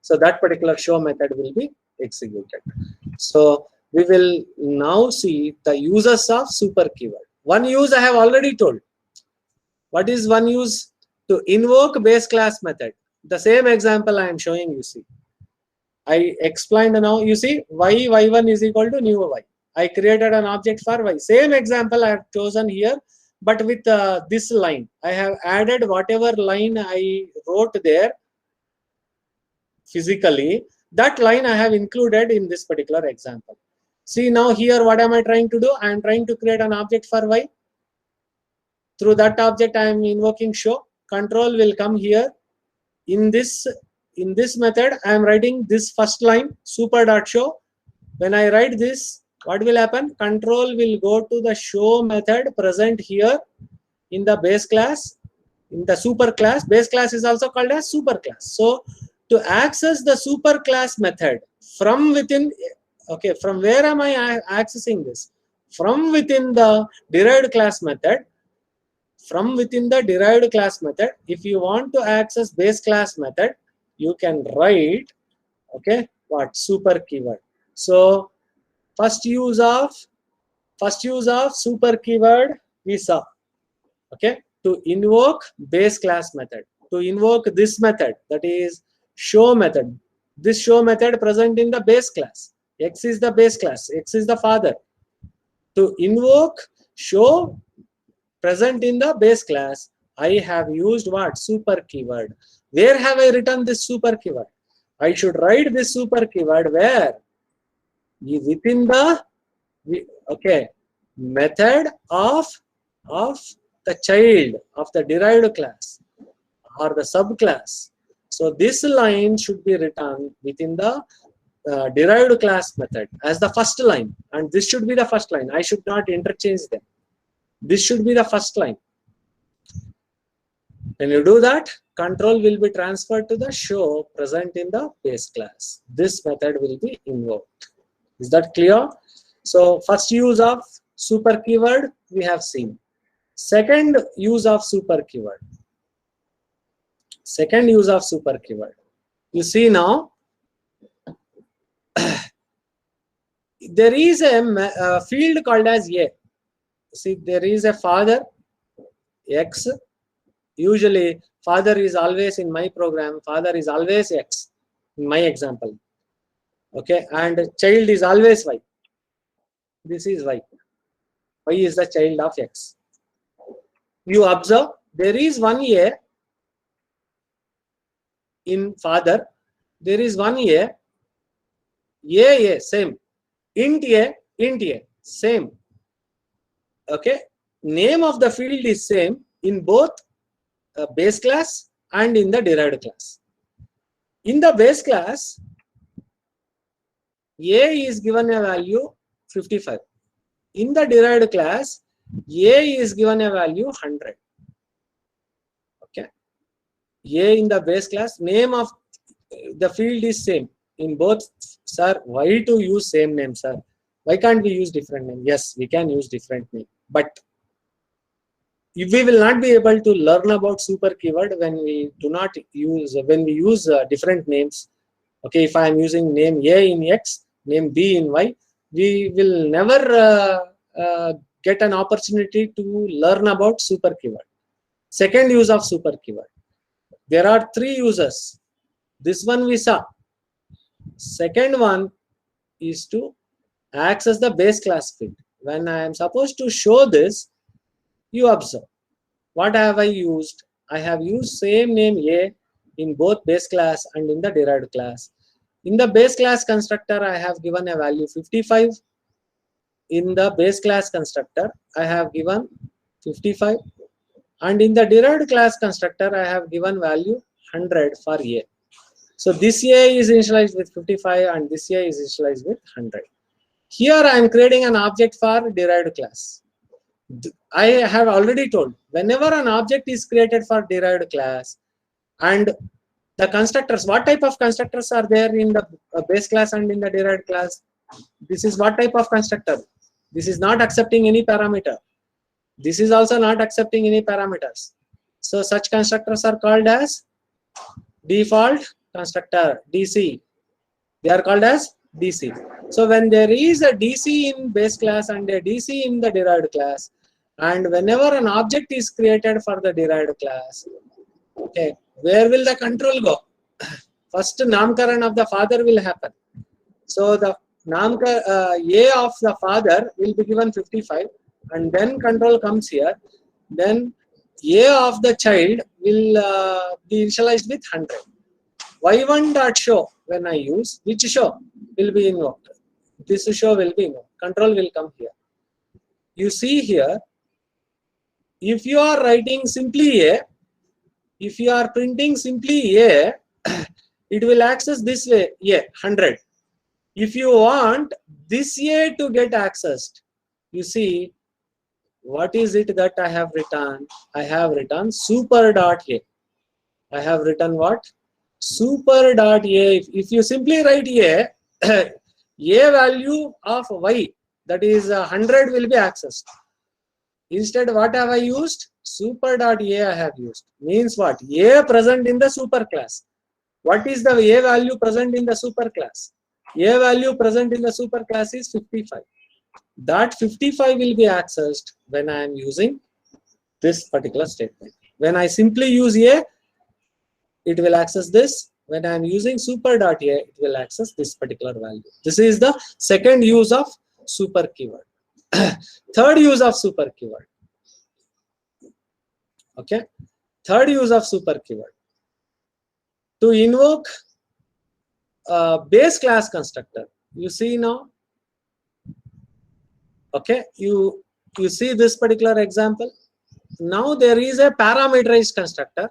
So that particular show method will be executed. So we will now see the uses of super keyword. One use I have already told. What is one use? To invoke base class method. The same example I am showing you. See, I explained now. You see, y1 is equal to new y. I created an object for y. Same example I have chosen here, but with this line. I have added whatever line I wrote there physically. That line I have included in this particular example. See, now here what am I trying to do? I am trying to create an object for y. Through that object I am invoking show. Control will come here. In this method I am writing this first line super.show. When I write this, what will happen? Control will go to the show method present here in the base class, in the super class. Base class is also called as super class. So to access the super class method from within, okay, from where am I accessing this? From within the derived class method. From within the derived class method, if you want to access base class method, you can write, okay, what? Super keyword. So first use of super keyword we saw, okay, to invoke base class method, to invoke this method, that is show method. This show method present in the base class. X is the base class, X is the father. To invoke show present in the base class, I have used what? Super keyword. Where have I written this super keyword? I should write this super keyword where? Within the, okay, method of the child of the derived class or the subclass. So this line should be written within the derived class method as the first line, and this should be the first line. I should not interchange them. This should be the first line. When you do that, control will be transferred to the show present in the base class. This method will be invoked. Is that clear? So first use of super keyword we have seen. Second use of super keyword. Second use of super keyword. You see now, there is a field called as A. See, there is a father, X. Usually, father is always in my program, father is always X in my example. Okay, and child is always Y. This is Y. Y is the child of X. You observe, there is one A in father, there is one A, same. Int A, same. Okay, name of the field is same in both base class and in the derived class. In the base class, A is given a value 55. In the derived class, A is given a value 100. Okay, A in the base class, name of the field is same in both. Sir, why to use same name, sir? Why can't we use different name? Yes, we can use different name, but if we will not be able to learn about super keyword when we do not use, when we use different names. Okay, if I am using name A in X, name B in Y, we will never get an opportunity to learn about super keyword. Second use of super keyword. There are three uses. This one we saw. Second one is to access the base class field. When I am supposed to show this, you observe. What have I used? I have used same name A in both base class and in the derived class. In the base class constructor, I have given a value 55. In the base class constructor, I have given 55. And in the derived class constructor, I have given value 100 for A. So this A is initialized with 55 and this A is initialized with 100. Here I am creating an object for derived class. I have already told, whenever an object is created for derived class and the constructors, what type of constructors are there in the base class and in the derived class? This is what type of constructor? This is not accepting any parameter. This is also not accepting any parameters. So such constructors are called as default constructor DC. They are called as DC. So when there is a DC in base class and a DC in the derived class, and whenever an object is created for the derived class, okay, where will the control go? First namkaran of the father will happen. So the A of the father will be given 55, and then control comes here. Then A of the child will be initialized with 100. Y1 dot show, when I use, which show will be invoked? This show will be invoked. Control will come here. You see here, if you are writing simply A, if you are printing simply A, it will access this way, A, 100. If you want this A to get accessed, you see, what is it that I have written? I have written super.A. I have written what? Super.A. If you simply write A, A value of Y, that is 100, will be accessed. Instead, what have I used? Super.A I have used. Means what? A present in the super class. What is the A value present in the super class? A value present in the super class is 55. That 55 will be accessed when I am using this particular statement. When I simply use A, it will access this. When I am using super.A, it will access this particular value. This is the second use of super keyword. Third use of super keyword. Okay. Third use of super keyword. To invoke base class constructor. You see now. Okay. You see this particular example. Now there is a parameterized constructor.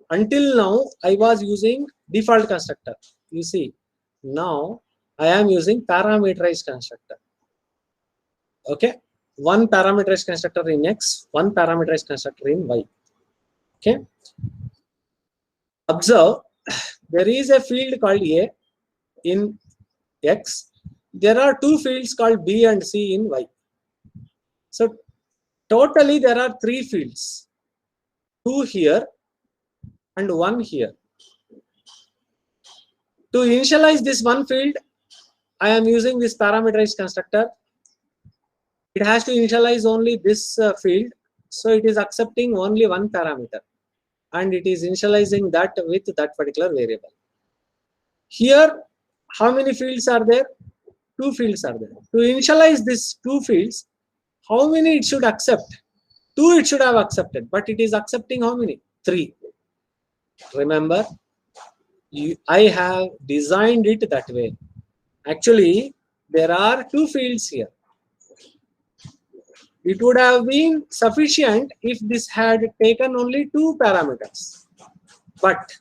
Until now, I was using default constructor. You see, now I am using parameterized constructor. Okay, one parameterized constructor in X, one parameterized constructor in Y. Okay, observe, there is a field called A in X. There are two fields called B and C in Y. So totally there are three fields, two here and one here. To initialize this one field, I am using this parameterized constructor. It has to initialize only this field, so it is accepting only one parameter, and it is initializing that with that particular variable. Here, how many fields are there? Two fields are there. To initialize these two fields, how many it should accept? Two it should have accepted, but it is accepting how many? Three. Remember, I have designed it that way. Actually, there are two fields here. It would have been sufficient if this had taken only two parameters, but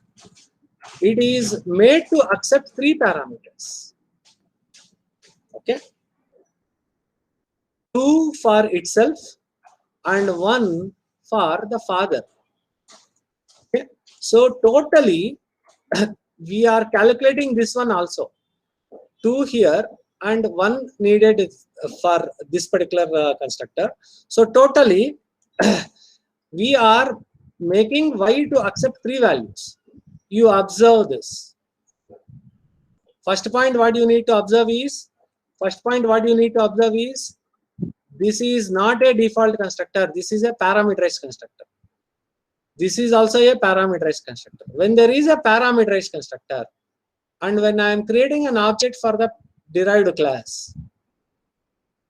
it is made to accept three parameters. Okay, two for itself and one for the father. Okay, so totally we are calculating this one also. Two here and one needed for this particular constructor. So totally we are making Y to accept three values. You observe this. First point what you need to observe is, this is not a default constructor. This is a parameterized constructor. This is also a parameterized constructor. When there is a parameterized constructor, and when I am creating an object for the derived class,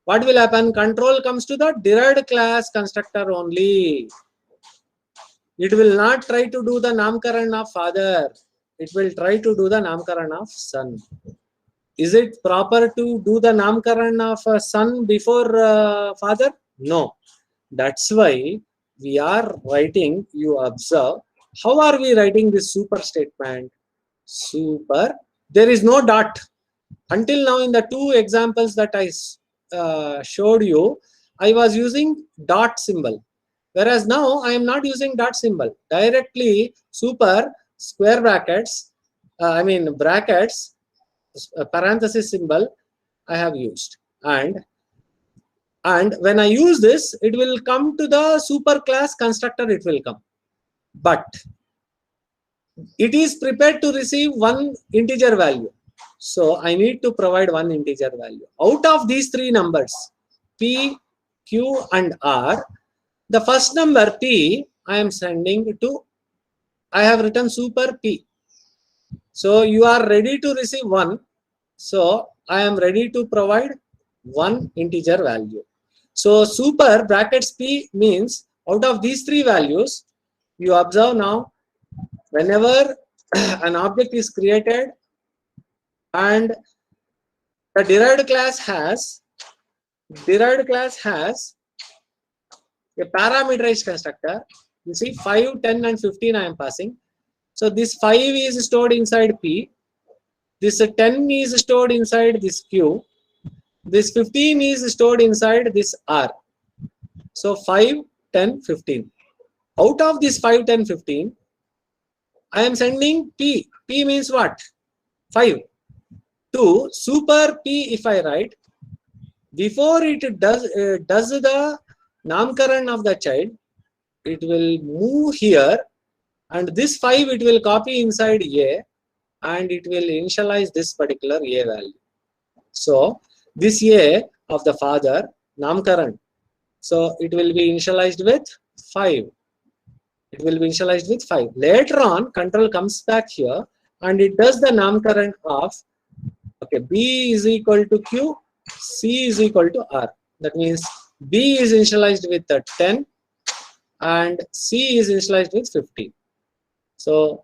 what will happen? Control comes to the derived class constructor only. It will not try to do the namkaran of father. It will try to do the namkaran of son. Is it proper to do the namkaran of son before father? No. That's why we are writing, you observe, how are we writing this super statement? Super, there is no dot. Until now in the two examples that I showed you, I was using dot symbol. Whereas now I am not using dot symbol. Directly super square brackets, brackets, parenthesis symbol I have used. And when I use this, it will come to the super class constructor, it will come. But It is prepared to receive one integer value. So I need to provide one integer value. Out of these three numbers, P, Q, and R, the first number P, I am sending to, I have written super P. So you are ready to receive one. So I am ready to provide one integer value. So super brackets P means out of these three values, you observe now, whenever an object is created and the derived class has a parameterized constructor. You see 5, 10, and 15 I am passing. So this 5 is stored inside P. This 10 is stored inside this Q. This 15 is stored inside this R. So 5, 10, 15. Out of this 5, 10, 15, I am sending P. P means what? 5. To super P, if I write, before it does the namkaran of the child, it will move here, and this 5 it will copy inside A, and it will initialize this particular A value. So this A of the father, namkaran, so it will be initialized with 5. It will be initialized with 5. Later on, control comes back here and it does the namkaran of, okay, B is equal to Q, C is equal to R. That means B is initialized with 10 and C is initialized with 15. So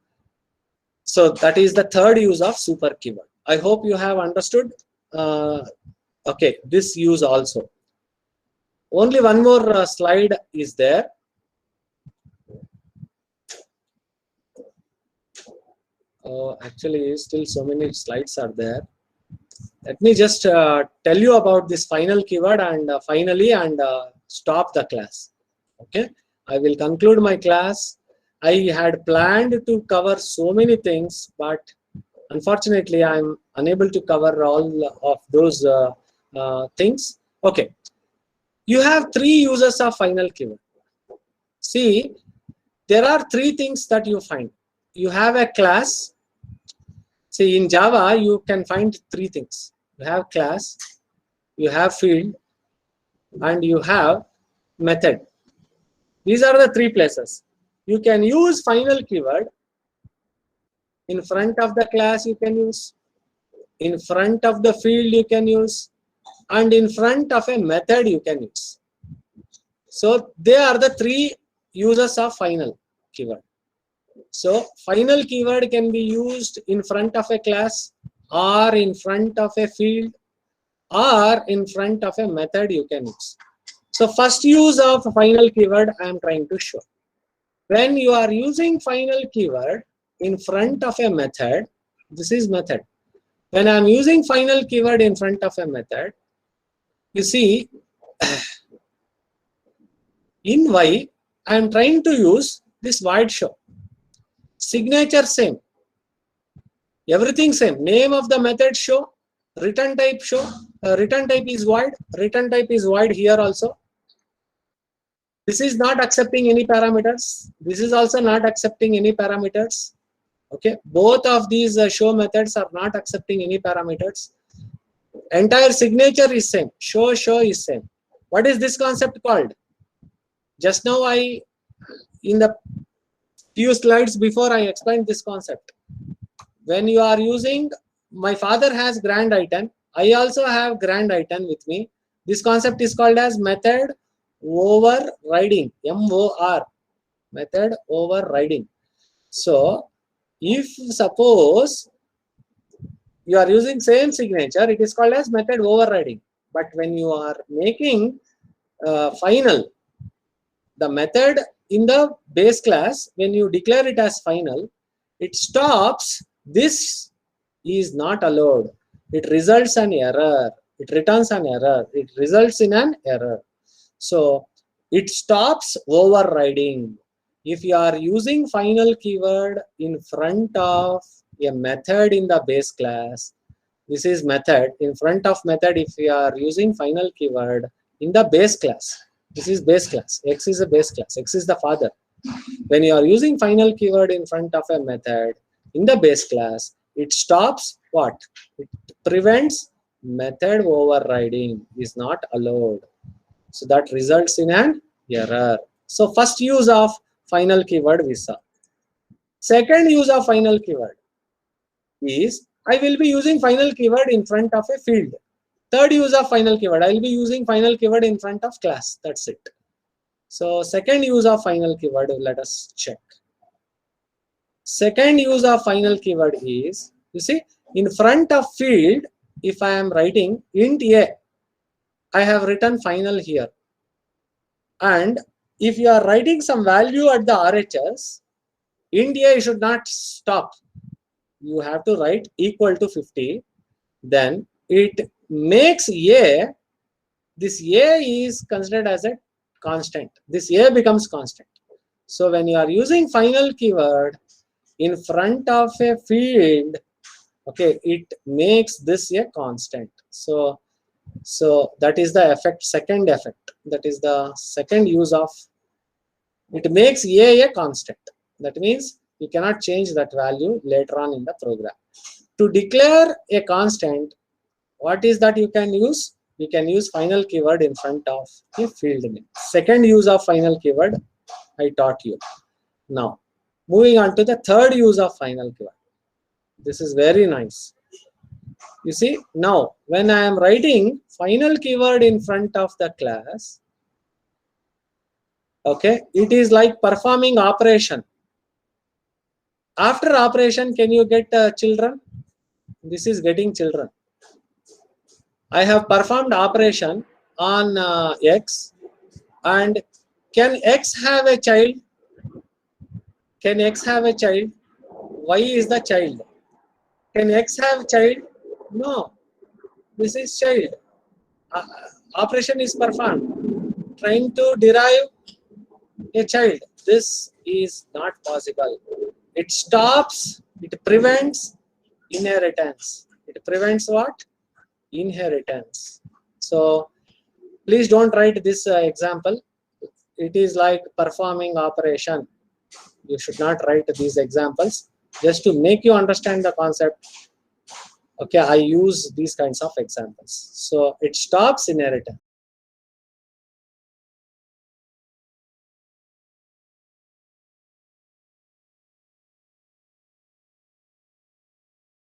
that is the third use of super keyword. I hope you have understood. Okay, this use also. Only one more slide is there. Actually, still so many slides are there. Let me just tell you about this final keyword and finally stop the class. Okay, I will conclude my class. I had planned to cover so many things, but unfortunately, I'm unable to cover all of those things. Okay, you have three uses of final keyword. See, there are three things that you find. You have a class. See, in Java, you can find three things. You have class, you have field, and you have method. These are the three places. You can use final keyword in front of the class, you can use, in front of the field you can use, and in front of a method you can use. So they are the three uses of final keyword. So final keyword can be used in front of a class, or in front of a field, or in front of a method you can use. So first use of final keyword I am trying to show. When you are using final keyword in front of a method, this is method. When I am using final keyword in front of a method, you see in Y I am trying to use this void show. Signature same, everything same. Name of the method show, return type show, return type is void, return type is void here also. This is not accepting any parameters. This is also not accepting any parameters. Okay, both of these show methods are not accepting any parameters. Entire signature is same. Show is same. What is this concept called? Just now in the few slides before I explained this concept. When you are using, my father has grand item, I also have grand item with me. This concept is called as method overriding, MOR, method overriding. So if suppose you are using same signature, it is called as method overriding. But when you are making final, the method in the base class, when you declare it as final, it stops. This is not allowed. It results an error. It returns an error. It results in an error. So it stops overriding. If you are using final keyword in front of a method in the base class, this is method. In front of method, if you are using final keyword in the base class, this is base class. X is a base class. X is the father. When you are using final keyword in front of a method in the base class, it stops what? It prevents method overriding, is not allowed. So that results in an error. So first use of final keyword we saw. Second use of final keyword is I will be using final keyword in front of a field. Third use of final keyword, I will be using final keyword in front of class. That's it. So second use of final keyword, let us check. Second use of final keyword is, you see, in front of field, if I am writing int a, I have written final here. And if you are writing some value at the RHS, int a should not stop. You have to write equal to 50. Then it makes a, this a is considered as a constant. This a becomes constant. So when you are using final keyword in front of a field, okay, it makes this a constant. So that is the effect, second effect. That is the second use of, it makes a constant. That means you cannot change that value later on in the program. To declare a constant, what is that you can use? You can use final keyword in front of a field name. Second use of final keyword I taught you. Now, moving on to the third use of final keyword. This is very nice. You see, now when I am writing final keyword in front of the class, okay, it is like performing operation. After operation, can you get children? This is getting children. I have performed operation on X, and can X have a child? Can X have a child? Y is the child. Can X have child? No. This is child. Operation is performed. Trying to derive a child. This is not possible. It stops, it prevents inheritance. It prevents what? Inheritance. So please don't write this example. It is like performing operation. You should not write these examples. Just to make you understand the concept, okay, I use these kinds of examples. So it stops inheritance.